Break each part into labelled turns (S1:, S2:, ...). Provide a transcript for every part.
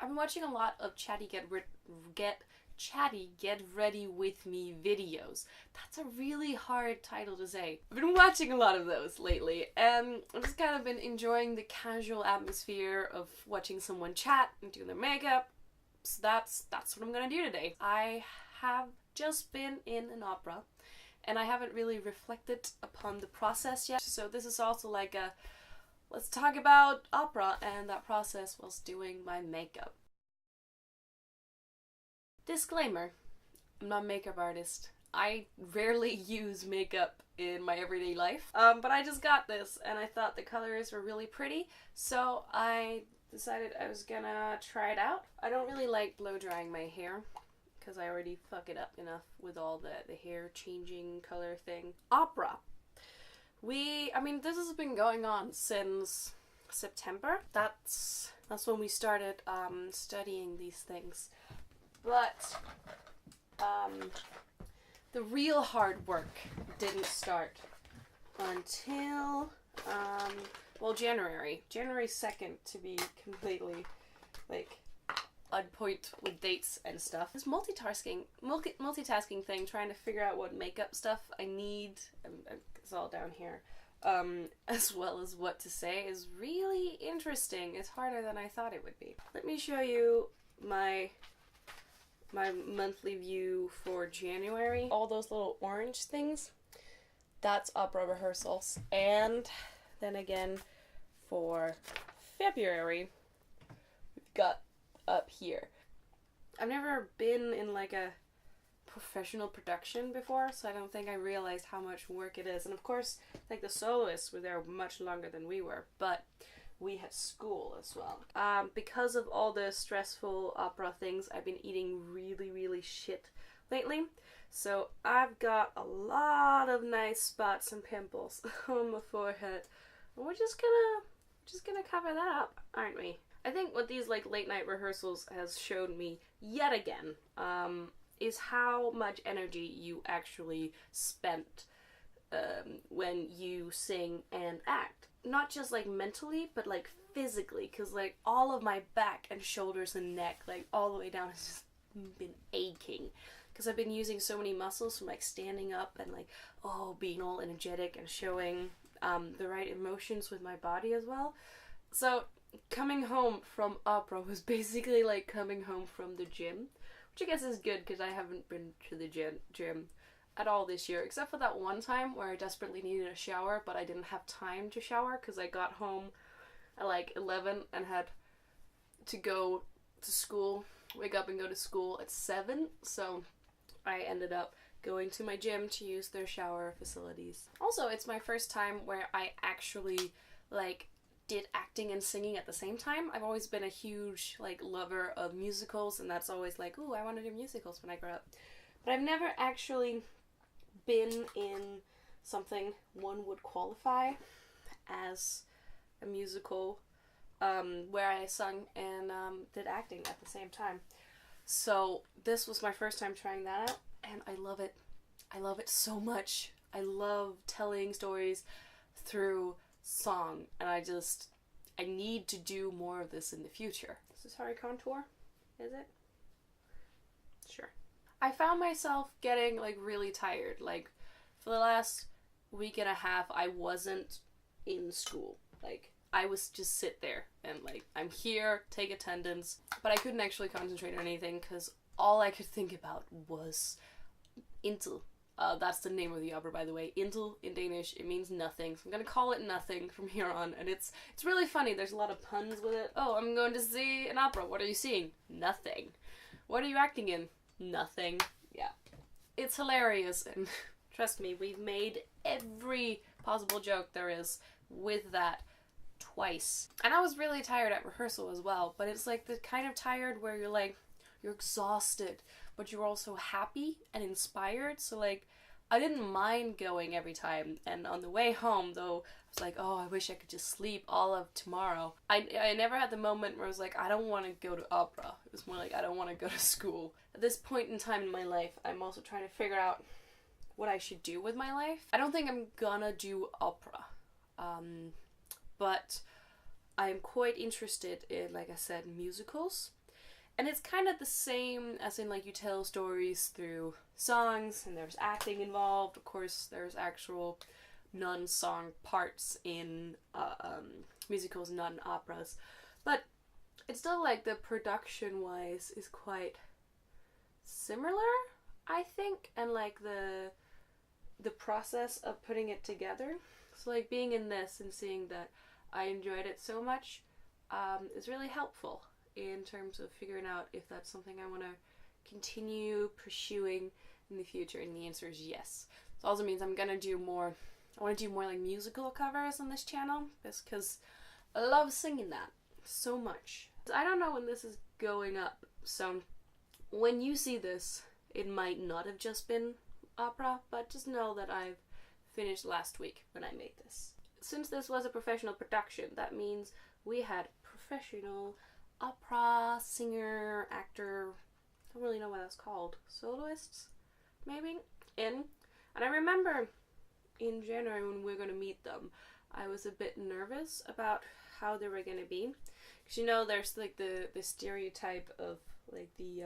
S1: I've been watching a lot of Chatty Get Ready With Me videos. That's a really hard title to say. I've been watching a lot of those lately, and I've just kind of been enjoying the casual atmosphere of watching someone chat and do their makeup. So that's what I'm gonna do today. I have just been in an opera, and I haven't really reflected upon the process yet. So this is also like a let's talk about opera and that process whilst doing my makeup. Disclaimer, I'm not a makeup artist. I rarely use makeup in my everyday life, but I just got this and I thought the colors were really pretty, so I decided I was gonna try it out. I don't really like blow drying my hair because I already fuck it up enough with all the hair changing color thing. Opera. This has been going on since September. That's when we started studying these things. But the real hard work didn't start until January 2nd, to be completely on point with dates and stuff. This multitasking thing, trying to figure out what makeup stuff I need, it's all down here, as well as what to say, is really interesting. It's harder than I thought it would be. Let me show you my monthly view for January. All those little orange things, that's opera rehearsals. And then again for February, we've got up here. I've never been in like a professional production before, so I don't think I realized how much work it is. And of course, like the soloists were there much longer than we were, but we had school as well. Because of all the stressful opera things, I've been eating really shit lately. So I've got a lot of nice spots and pimples on my forehead. And we're just gonna cover that up, aren't we? I think what these like late night rehearsals has showed me yet again is how much energy you actually spent when you sing and act. Not just like mentally, but like physically, because like all of my back and shoulders and neck, like all the way down, has just been aching because I've been using so many muscles from like standing up and like being all energetic and showing the right emotions with my body as well. So coming home from opera was basically like coming home from the gym, which I guess is good because I haven't been to the gym at all this year, except for that one time where I desperately needed a shower, but I didn't have time to shower because I got home at like 11 and had to go to school, wake up and go to school at 7, so I ended up going to my gym to use their shower facilities. Also, it's my first time where I actually like did acting and singing at the same time. I've always been a huge like lover of musicals, and that's always like, ooh, I want to do musicals when I grow up. But I've never actually been in something one would qualify as a musical where I sung and did acting at the same time. So this was my first time trying that out, and I love it. I love it so much. I love telling stories through song, and I need to do more of this in the future. Is this how I contour? Is it? Sure. I found myself getting like really tired. Like for the last week and a half, I wasn't in school. Like I was just sit there and like, I'm here, take attendance, but I couldn't actually concentrate on anything because all I could think about was intel. That's the name of the opera, by the way. Intel in Danish, it means nothing. So I'm gonna call it nothing from here on, and it's really funny. There's a lot of puns with it. Oh, I'm going to see an opera. What are you seeing? Nothing. What are you acting in? Nothing. Yeah. It's hilarious, and trust me, we've made every possible joke there is with that twice. And I was really tired at rehearsal as well, but it's like the kind of tired where you're exhausted, but you're also happy and inspired. So like, I didn't mind going every time, and on the way home though, I was like, oh, I wish I could just sleep all of tomorrow. I never had the moment where I was like, I don't want to go to opera. It was more like, I don't want to go to school. At this point in time in my life, I'm also trying to figure out what I should do with my life. I don't think I'm gonna do opera, but I'm quite interested in, like I said, musicals. And it's kind of the same as in, like, you tell stories through songs, and there's acting involved. Of course, there's actual non-song parts in musicals, not in operas. But it's still, like, the production-wise is quite similar, I think, and, like, the process of putting it together. So, like, being in this and seeing that I enjoyed it so much is really helpful in terms of figuring out if that's something I want to continue pursuing in the future, and the answer is yes. It also means I'm gonna do more, I want to do more like musical covers on this channel, just because I love singing that so much. I don't know when this is going up, so when you see this, it might not have just been opera, but just know that I've finished last week when I made this. Since this was a professional production, that means we had professional opera singer, actor, I don't really know what that's called, soloists, maybe, in. And I remember in January when we were going to meet them, I was a bit nervous about how they were going to be. Because, you know, there's like the stereotype of like the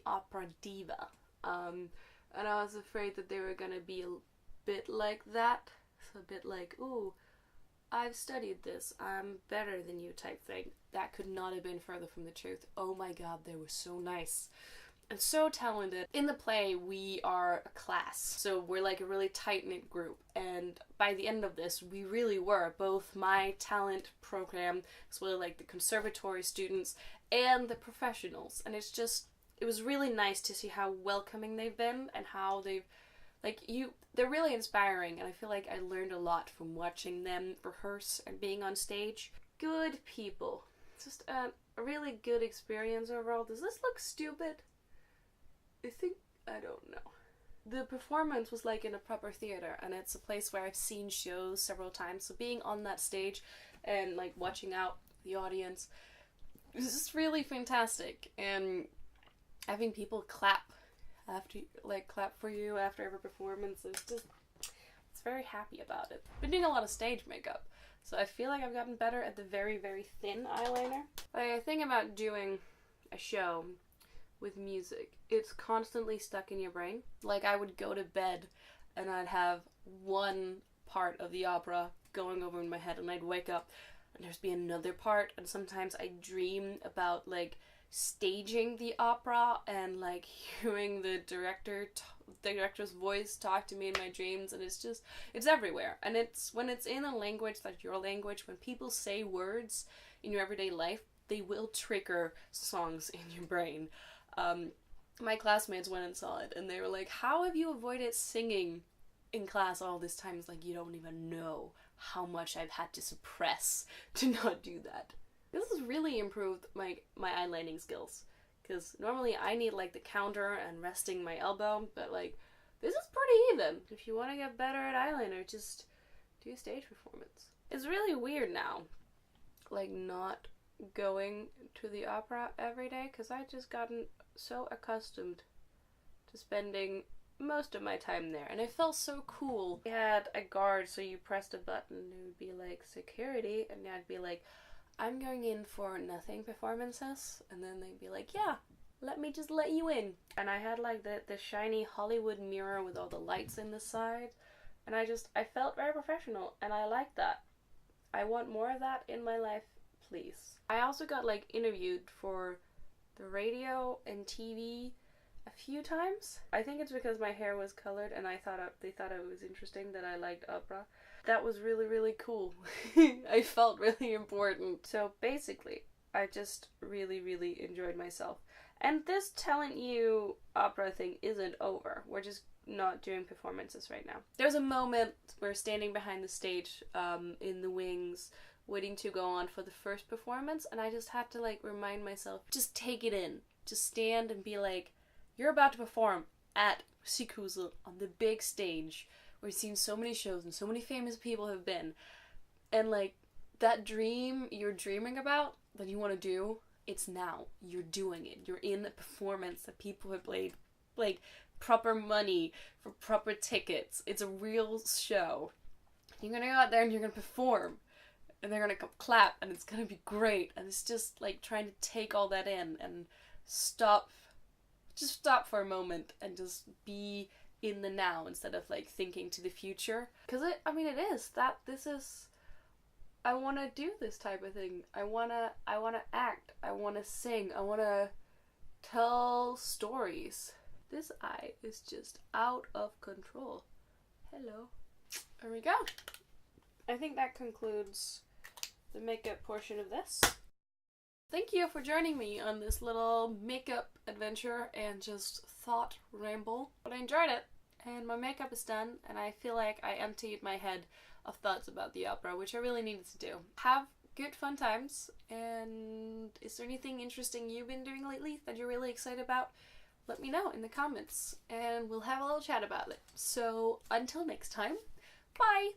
S1: opera diva. And I was afraid that they were going to be a bit like that. So a bit like, ooh, I've studied this, I'm better than you type thing. That could not have been further from the truth. Oh my god, they were so nice and so talented. In the play, we are a class, so we're like a really tight-knit group, and by the end of this, we really were, both my talent program, as well as like the conservatory students, and the professionals, and it's just, it was really nice to see how welcoming they've been, and how they've, like, they're really inspiring, and I feel like I learned a lot from watching them rehearse and being on stage. Good people. It's just a really good experience overall. Does this look stupid? I don't know. The performance was like in a proper theater, and it's a place where I've seen shows several times, so being on that stage and like watching out the audience is just really fantastic, and having people clap after, like, clap for you after every performance, it's very happy about it. Been doing a lot of stage makeup, so I feel like I've gotten better at the very, very thin eyeliner. I think about doing a show with music, it's constantly stuck in your brain. Like, I would go to bed and I'd have one part of the opera going over in my head, and I'd wake up and there'd be another part, and sometimes I dream about like staging the opera and like hearing the director's voice talk to me in my dreams, and it's everywhere. And it's when it's in a language that's your language, when people say words in your everyday life, they will trigger songs in your brain. My classmates went and saw it, and they were like, how have you avoided singing in class all this time? It's like, you don't even know how much I've had to suppress to not do that. This has really improved my eyelining skills, because normally I need like the counter and resting my elbow, but like this is pretty even. If you want to get better at eyeliner, just do a stage performance. It's really weird now, like, not going to the opera every day, because I've just gotten so accustomed to spending most of my time there, and it felt so cool. We had a guard, so you pressed a button and it would be like security, and I'd be like, I'm going in for nothing performances, and then they'd be like, yeah, let me just let you in. And I had like the shiny Hollywood mirror with all the lights in the side, and I felt very professional, and I liked that. I want more of that in my life, please. I also got like interviewed for the radio and TV a few times. I think it's because my hair was colored, and they thought it was interesting that I liked opera. That was really, really cool. I felt really important. So basically, I just really, really enjoyed myself. And this telling you opera thing isn't over. We're just not doing performances right now. There's a moment we're standing behind the stage in the wings, waiting to go on for the first performance, and I just had to like remind myself, just take it in. Just stand and be like, you're about to perform at Musikhusset on the big stage where you've seen so many shows and so many famous people have been. And like, that dream you're dreaming about that you want to do, it's now. You're doing it. You're in a performance that people have played like proper money for proper tickets. It's a real show. You're gonna go out there and you're gonna perform. and they're gonna come clap, and it's gonna be great. And it's just like trying to take all that in and stop for a moment and just be in the now instead of like thinking to the future. Because I want to do this type of thing. I want to act. I want to sing. I want to tell stories. This eye is just out of control. Hello. There we go. I think that concludes the makeup portion of this. Thank you for joining me on this little makeup adventure and just thought ramble. But I enjoyed it, and my makeup is done, and I feel like I emptied my head of thoughts about the opera, which I really needed to do. Have good fun times, and is there anything interesting you've been doing lately that you're really excited about? Let me know in the comments, and we'll have a little chat about it. So until next time, bye!